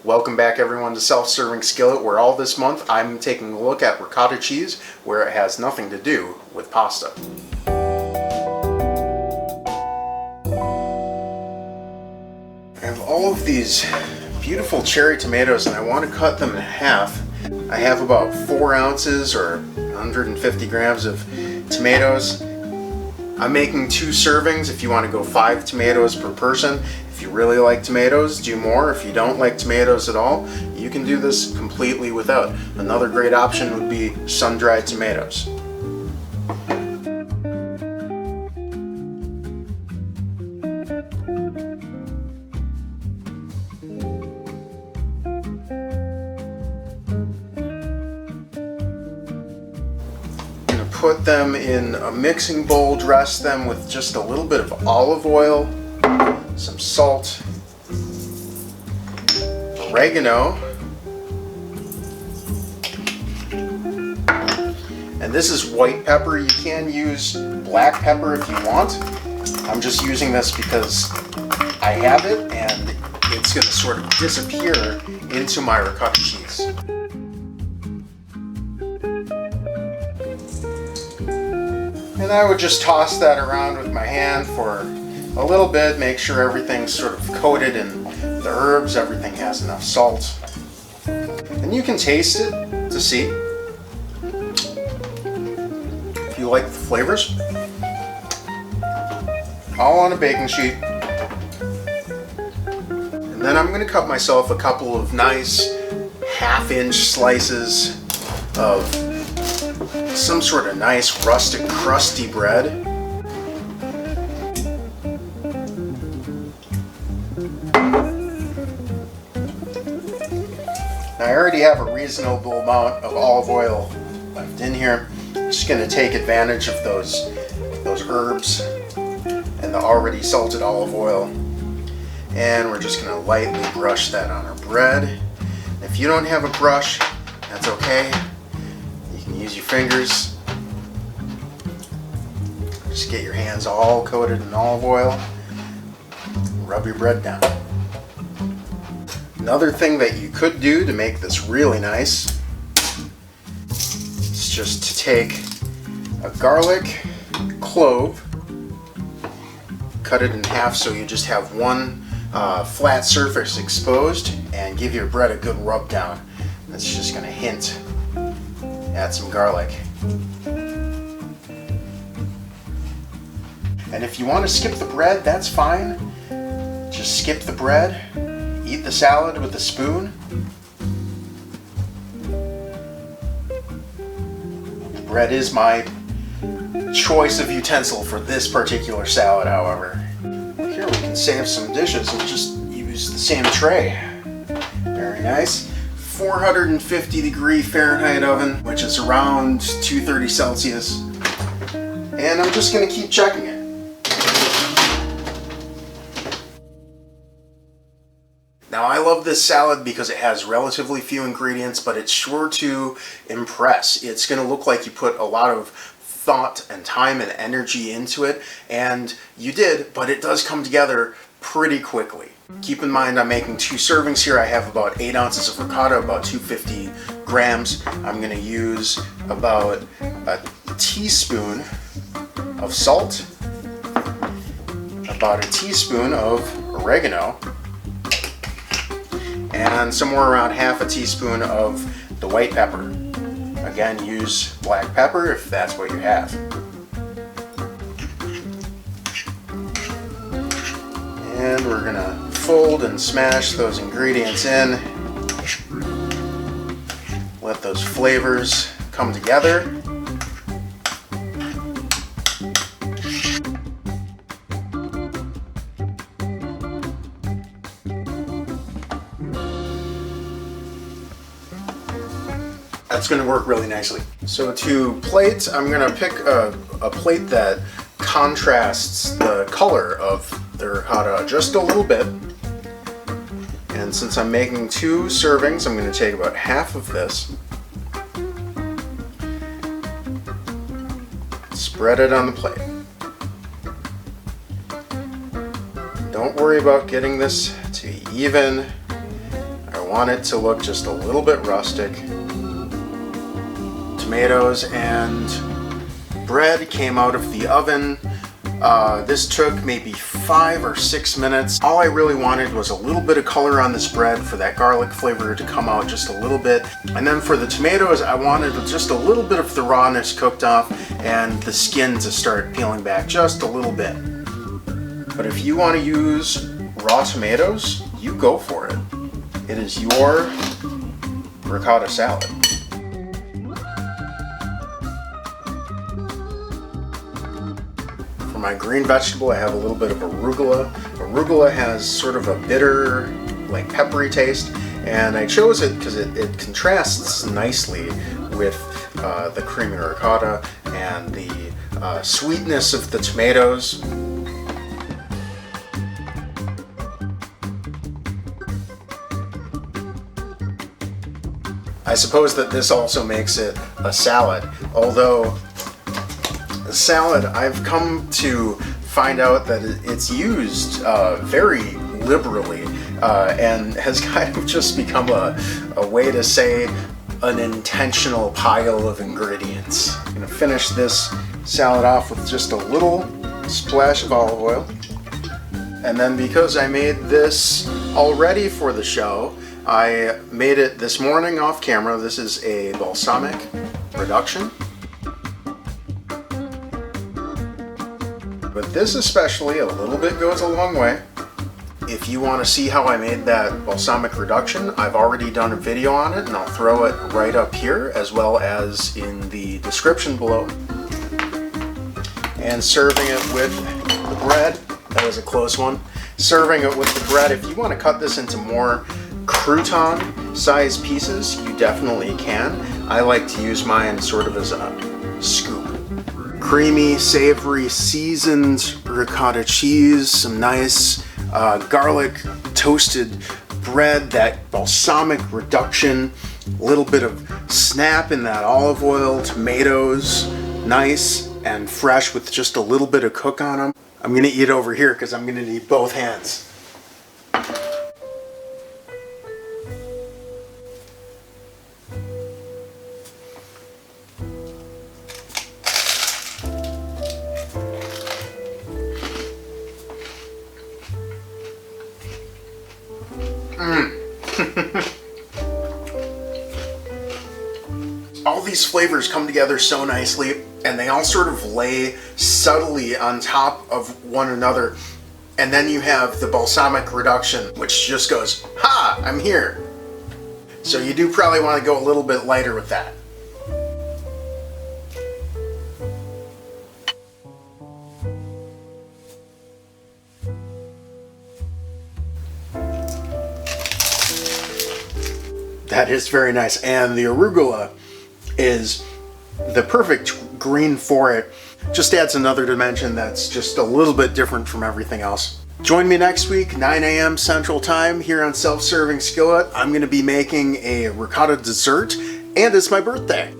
Welcome back everyone to Self-Serving Skillet, where all this month I'm taking a look at ricotta cheese where it has nothing to do with pasta. I have all of these beautiful cherry tomatoes and I want to cut them in half. I have about 4 ounces or 150 grams of tomatoes. I'm making 2 servings. If you want to go 5 tomatoes per person. If you really like tomatoes, do more. If you don't like tomatoes at all, you can do this completely without. Another great option would be sun-dried tomatoes. Put them in a mixing bowl, dress them with just a little bit of olive oil, some salt, oregano, and this is white pepper. You can use black pepper if you want. I'm just using this because I have it and it's going to sort of disappear into my ricotta cheese. And I would just toss that around with my hand for a little bit, make sure everything's sort of coated in the herbs, everything has enough salt. And you can taste it to see if you like the flavors. All on a baking sheet. And then I'm going to cut myself a couple of nice half-inch slices of some sort of nice rustic crusty bread. Now, I already have a reasonable amount of olive oil left in here. I'm just going to take advantage of those herbs and the already salted olive oil, and we're just going to lightly brush that on our bread. If you don't have a brush, that's okay. Use your fingers. Just get your hands all coated in olive oil. Rub your bread down. Another thing that you could do to make this really nice is just to take a garlic clove, cut it in half so you just have one flat surface exposed, and give your bread a good rub down. That's just going to hint at some garlic. And if you want to skip the bread, that's fine. Just skip the bread, eat the salad with a spoon. The bread is my choice of utensil for this particular salad, however. Here we can save some dishes and just use the same tray. Very nice. 450 degree Fahrenheit oven, which is around 230 Celsius. And I'm just going to keep checking it. Now, I love this salad because it has relatively few ingredients, but it's sure to impress. It's going to look like you put a lot of thought and time and energy into it, and you did, but it does come together pretty quickly. Keep in mind I'm making 2 servings here. I have about 8 ounces of ricotta, about 250 grams. I'm going to use about a teaspoon of salt, about a teaspoon of oregano, and somewhere around half a teaspoon of the white pepper. Again, use black pepper if that's what you have. And we're going to fold and smash those ingredients in. Let those flavors come together. That's going to work really nicely. So to plate, I'm going to pick a plate that contrasts the color of the ricotta just a little bit. And since I'm making 2 servings, I'm going to take about half of this, spread it on the plate. Don't worry about getting this to even. I want it to look just a little bit rustic. Tomatoes and bread came out of the oven. This took maybe 5 or 6 minutes. All I really wanted was a little bit of color on this bread for that garlic flavor to come out just a little bit. And then for the tomatoes, I wanted just a little bit of the rawness cooked off and the skin to start peeling back just a little bit. But if you want to use raw tomatoes, you go for it. It is your ricotta salad. For my green vegetable, I have a little bit of arugula. Arugula has sort of a bitter, like peppery taste, and I chose it because it contrasts nicely with the creamy ricotta and the sweetness of the tomatoes. I suppose that this also makes it a salad, although salad, I've come to find out that it's used very liberally and has kind of just become a way to say an intentional pile of ingredients. I'm going to finish this salad off with just a little splash of olive oil. And then because I made this already for the show, I made it this morning off camera. This is a balsamic reduction. But this especially, a little bit goes a long way. If you want to see how I made that balsamic reduction, I've already done a video on it, and I'll throw it right up here as well as in the description below. And serving it with the bread, that was a close one. Serving it with the bread, if you want to cut this into more crouton size pieces, you definitely can. I like to use mine sort of as a scoop. Creamy, savory, seasoned ricotta cheese, some nice garlic toasted bread, that balsamic reduction, a little bit of snap in that olive oil, tomatoes, nice and fresh with just a little bit of cook on them. I'm gonna eat over here because I'm gonna need both hands. All these flavors come together so nicely, and they all sort of lay subtly on top of one another. And then you have the balsamic reduction, which just goes, ha, I'm here. So you do probably want to go a little bit lighter with that. That is very nice, and the arugula is the perfect green for it. Just adds another dimension that's just a little bit different from everything else. Join me next week, 9 a.m. Central Time here on Self-Serving Skillet. I'm going to be making a ricotta dessert, and it's my birthday.